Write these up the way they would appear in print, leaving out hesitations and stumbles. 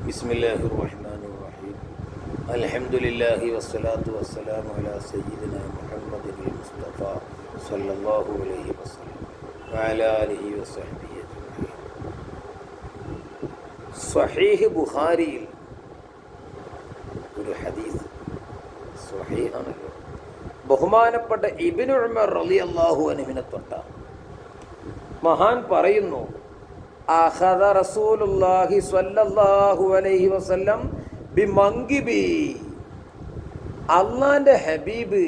ബിസ്മില്ലാഹിർ റഹ്മാനിർ റഹീം. അൽഹംദുലില്ലാഹി വസ്സലാത്തു വസ്സലാമു അലാ സയ്യിദിനാ മുഹമ്മദിൽ മുസ്തഫ സല്ലല്ലാഹു അലൈഹി വസല്ലം വഅലാ ആലിഹി വസഹ്ബിഹി അജ്മഈൻ. സ്വഹീഹ് ബുഖാരിയിൽ ഒരു ഹദീസ് സ്വഹീഹാണല്ലോ. ബഹുമാനപ്പെട്ട ഇബ്നു ഉമർ റളിയല്ലാഹു അൻഹുവിനെ തൊട്ട മഹാൻ പറയുന്നു, അഖദ റസൂലുള്ളാഹി സ്വല്ലല്ലാഹു അലൈഹി വസല്ലം ബിമൻകിബി, അള്ളാന്റെ ഹബീബ്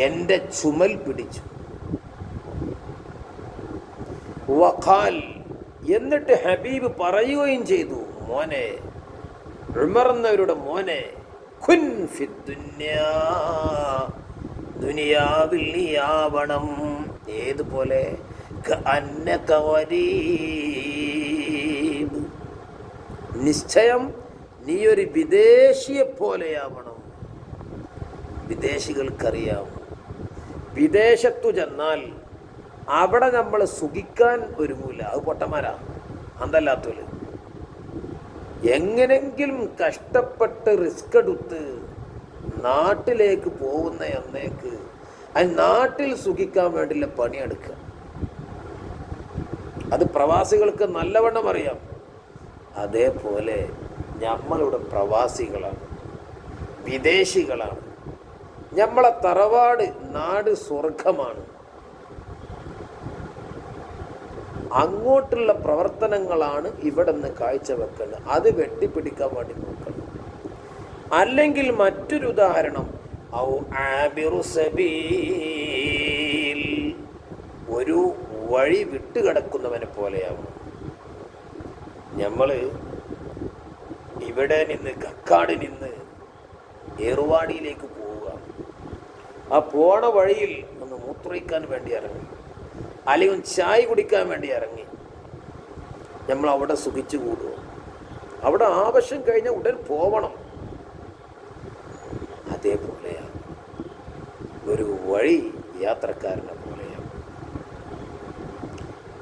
എൻ്റെ ചുമൽ പിടിച്ചു. വഖാൽ, എന്നിട്ട് ഹബീബ് പറയുകയും ചെയ്തു, മോനെ ഉമർ എന്നവരുടെ മോനെ, കുൻ ഫിദ്ദുന്യാ, ദുനിയാവിൽ നീയാവണം ഏതുപോലെ, നിശ്ചയം നീ ഒരു വിദേശിയെ പോലെയാവണം. വിദേശികൾക്കറിയാം, വിദേശത്തു ചെന്നാൽ അവിടെ നമ്മൾ സുഖിക്കാൻ ഒരുങ്ങൂല. അത് പൊട്ടന്മാരാ, അന്തല്ലാത്തവര്. എങ്ങനെങ്കിലും കഷ്ടപ്പെട്ട് റിസ്ക് എടുത്ത് നാട്ടിലേക്ക് പോകുന്ന അന്നേക്ക് അത് നാട്ടിൽ സുഖിക്കാൻ വേണ്ടിയുള്ള പണിയെടുക്കുക. അത് പ്രവാസികൾക്ക് നല്ലവണ്ണം അറിയാം. അതേപോലെ നമ്മളിവിടെ പ്രവാസികളാണ്, വിദേശികളാണ്. നമ്മളെ തറവാട് നാട് സ്വർഗമാണ്. അങ്ങോട്ടുള്ള പ്രവർത്തനങ്ങളാണ് ഇവിടെ നിന്ന് കാഴ്ചവെക്കേണ്ടത്. അത് വെട്ടിപ്പിടിക്കാൻ വേണ്ടി നോക്കണം. അല്ലെങ്കിൽ മറ്റൊരു ഉദാഹരണം, ഔ ആബിറു സബീൽ, ഒരു വഴി വിട്ടുകിടക്കുന്നവനെ പോലെയാവും. നമ്മൾ ഇവിടെ നിന്ന് കക്കാട് നിന്ന് ഏറുവാടിയിലേക്ക് പോവുക. ആ പോണ വഴിയിൽ ഒന്ന് മൂത്രയിക്കാൻ വേണ്ടി ഇറങ്ങി, അല്ലെങ്കിൽ ചായ കുടിക്കാൻ വേണ്ടി ഇറങ്ങി. നമ്മൾ അവിടെ സുഖിച്ചു കൂടുക. അവിടെ ആവശ്യം കഴിഞ്ഞാൽ ഉടൻ പോവണം. അതേപോലെയാണ് ഒരു വഴി യാത്രക്കാരനെ പോലെയാണ്.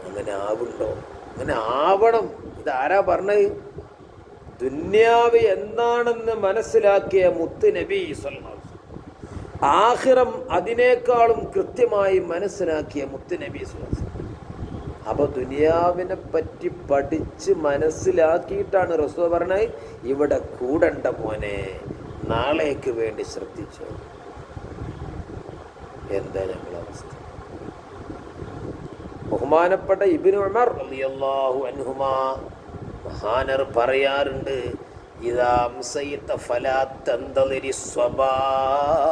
അങ്ങനെ ആവുണ്ടോ? അങ്ങനെ ആവണം. ഇതാരാ പറഞ്ഞത്? ദുന്യാവ് എന്താണെന്ന് മനസ്സിലാക്കിയ മുത്ത് നബി സല്ലല്ലാഹു അലൈഹി വസല്ലം, ആഖിറം അതിനേക്കാളും കൃത്യമായി മനസ്സിലാക്കിയ മുത്ത് നബി സല്ലല്ലാഹു അലൈഹി വസല്ലം. അപ്പൊ ദുനിയാവിനെ പറ്റി പഠിച്ച് മനസ്സിലാക്കിയിട്ടാണ് റസൂൽ പറഞ്ഞത്, ഇവിടെ കൂടണ്ട മോനെ, നാളേക്ക് വേണ്ടി ശ്രദ്ധിച്ചോ. എന്താ ഞങ്ങളുടെ അവസ്ഥ? ബഹുമാനപ്പെട്ട ഇബ്നു ഉമർ റളിയല്ലാഹു അൻഹുമാ മഹാനർ പറയാറുണ്ട്, ഇദാ അംസൈത ഫലാ തന്തളിരി സ്വബാഹ്,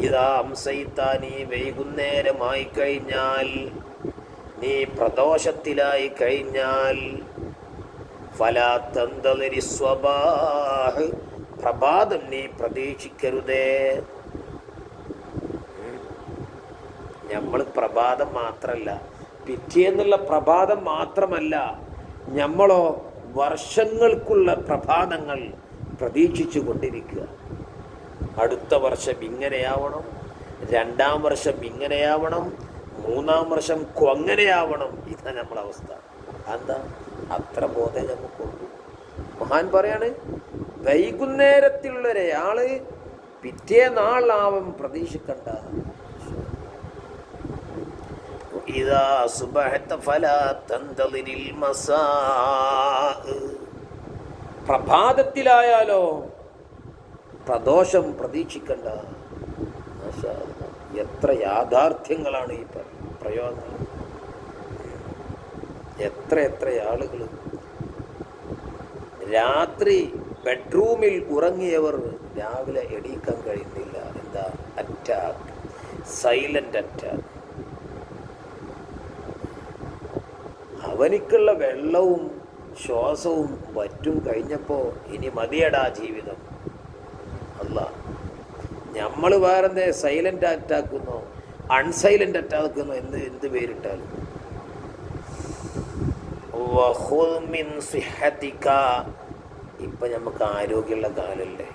ഇദാ അംസൈത, നീ വൈകുന്നേരമായി കഴിഞ്ഞാൽ, നീ പ്രദോഷത്തിലായി കഴിഞ്ഞാൽ, ഫലാ തന്തളിരി സ്വബാഹ്, പ്രഭാതം നീ പ്രതീക്ഷിക്കരുതേ. നമ്മൾ പ്രഭാതം മാത്രമല്ല, പിറ്റേന്നുള്ള പ്രഭാതം മാത്രമല്ല, നമ്മളോ വർഷങ്ങൾക്കുള്ള പ്രഭാതങ്ങൾ പ്രതീക്ഷിച്ചു കൊണ്ടിരിക്കുക. അടുത്ത വർഷം ഇങ്ങനെയാവണം, രണ്ടാം വർഷം ഇങ്ങനെയാവണം, മൂന്നാം വർഷം അങ്ങനെയാവണം. ഇതാണ് നമ്മളെ അവസ്ഥ. എന്താ? അത്ര ബോധം നമുക്കുണ്ട്. മഹാൻ പറയാണ്, വൈകുന്നേരത്തിലുള്ളൊരാള് പിറ്റേ നാളാവും പ്രതീക്ഷിക്കണ്ട. ഇദാ സുബഹത ഫലാ തന്തളിരിൽ മസാ, പ്രഭാതത്തിലായാലോ പ്രദോഷം പ്രതീക്ഷിക്കണ്ട. എത്ര യാഥാർത്ഥ്യങ്ങളാണ് ഈ പ്രയോഗങ്ങൾ. എത്ര ആളുകൾ രാത്രി ബെഡ്റൂമിൽ ഉറങ്ങിയവർ രാവിലെ എണീക്കാൻ കഴിയുന്നില്ല. എന്താ? Attack, silent attack. അവനിക്കുള്ള വെള്ളവും ശ്വാസവും വറ്റും കഴിഞ്ഞപ്പോൾ ഇനി മതിയടാ ജീവിതം. അല്ല, നമ്മൾ വേറെ സൈലന്റ് അറ്റാക്കുന്നോ അൺസൈലന്റ് അറ്റാക്കുന്നോ എന്ത് പേരിട്ടാലും. ഇപ്പം നമുക്ക് ആരോഗ്യമുള്ള കാലല്ലേ.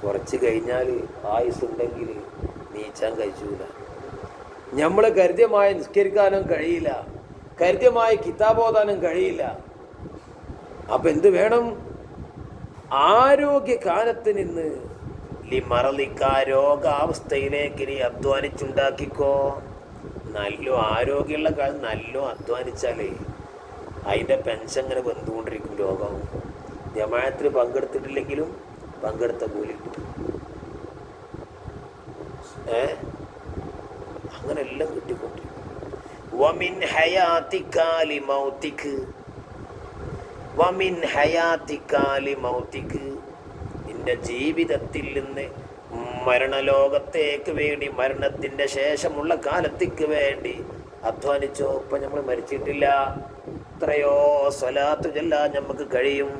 കുറച്ച് കഴിഞ്ഞാൽ ആയുസ്സുണ്ടെങ്കിൽ നീച്ചാൻ കഴിച്ചൂല. നമ്മൾ കരുത്യമായി നിസ്കരിക്കാനും കഴിയില്ല, കരുത്യമായി കിതാബ് ഓതാനും കഴിയില്ല. അപ്പം എന്ത് വേണം? ആരോഗ്യകാലത്ത് നിന്ന് ലിമറലിക്ക രോഗാവസ്ഥയിലേക്ക് നീ അധ്വാനിച്ചുണ്ടാക്കിക്കോ. നല്ല ആരോഗ്യമുള്ള കാലം നല്ല അധ്വാനിച്ചാലേ അതിൻ്റെ പെൻഷൻ ഇങ്ങനെ വന്നുകൊണ്ടിരിക്കും. രോഗം ജമാഅത്തിൽ പങ്കെടുത്തിട്ടില്ലെങ്കിലും പങ്കെടുത്ത കൂലി കിട്ടും. അങ്ങനെ എല്ലാം കിട്ടിക്കൊണ്ടിരിക്കും. വമിൻ ഹയാത്തിക്കാലി മൗത്തിക്ക്, വമിൻ ഹയാത്തിക്കാലി മൗത്തിക്ക്, നിന്റെ ജീവിതത്തിൽ നിന്ന് മരണലോകത്തേക്ക് വേണ്ടി, മരണത്തിൻ്റെ ശേഷമുള്ള കാലത്തേക്ക് വേണ്ടി അധ്വാനിച്ചോ. ഇപ്പം നമ്മൾ മരിച്ചിട്ടില്ല, എത്രയോ സ്വലാത്ത് ചൊല്ലാൻ നമുക്ക് കഴിയും,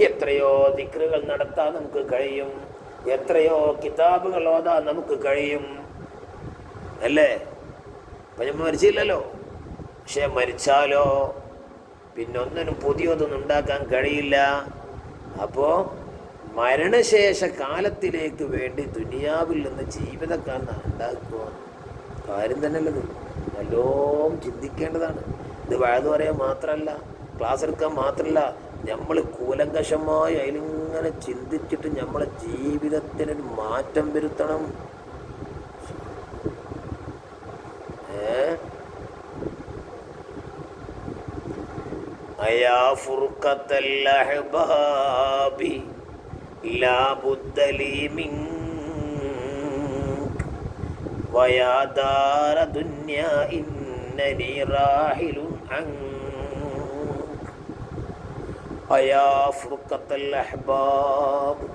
എത്രയോ ദിക്റുകൾ നടത്താൻ നമുക്ക് കഴിയും, എത്രയോ കിതാബുകൾ ഓതാൻ നമുക്ക് കഴിയും, അല്ലേ? അപ്പം നമ്മൾ മരിച്ചില്ലല്ലോ. പക്ഷെ മരിച്ചാലോ പിന്നെ ഒന്നിനും പുതിയതൊന്നും ഉണ്ടാക്കാൻ കഴിയില്ല. അപ്പോൾ മരണശേഷ കാലത്തിലേക്ക് വേണ്ടി ദുനിയാവിൽ നിന്ന് ജീവിതക്കാരൻ ഉണ്ടാക്കുക കാര്യം തന്നെയല്ലത്. നല്ലോണം ചിന്തിക്കേണ്ടതാണ്. ഇത് വഴുതു പറയാൻ മാത്രമല്ല, ക്ലാസ് എടുക്കാൻ മാത്രമല്ല, നമ്മൾ കൂലങ്കഷമായി അതിലിങ്ങനെ ചിന്തിച്ചിട്ട് നമ്മളെ ജീവിതത്തിനൊരു മാറ്റം വരുത്തണം. അയാ ഫുർഖത്തൽ അഹ്ബാബി ലാ ബുദ്ദ ലീ മിൻക വയാ ദാര ദുനിയാ ഇന്നനി റാഹിലുൻ അൻക. അയാ ഫുർഖത്തൽ അഹ്ബാബ്,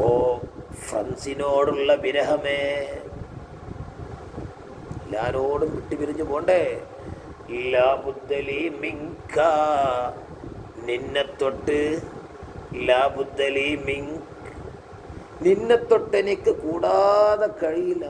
ഓ ഫ്രണ്ട്സിനോടുള്ള വിരഹമേ, എല്ലാരോടും വിട്ടുപിരിഞ്ഞു പോണ്ടേ. ലാ ബുദ്ദ ലീ മിൻക, നിന്നെ തൊട്ട്, ലാ ബുദ്ദ ലീ മിൻക, നിന്നെ തൊട്ട് എനിക്ക് കൂടാതെ കഴിയില്ല.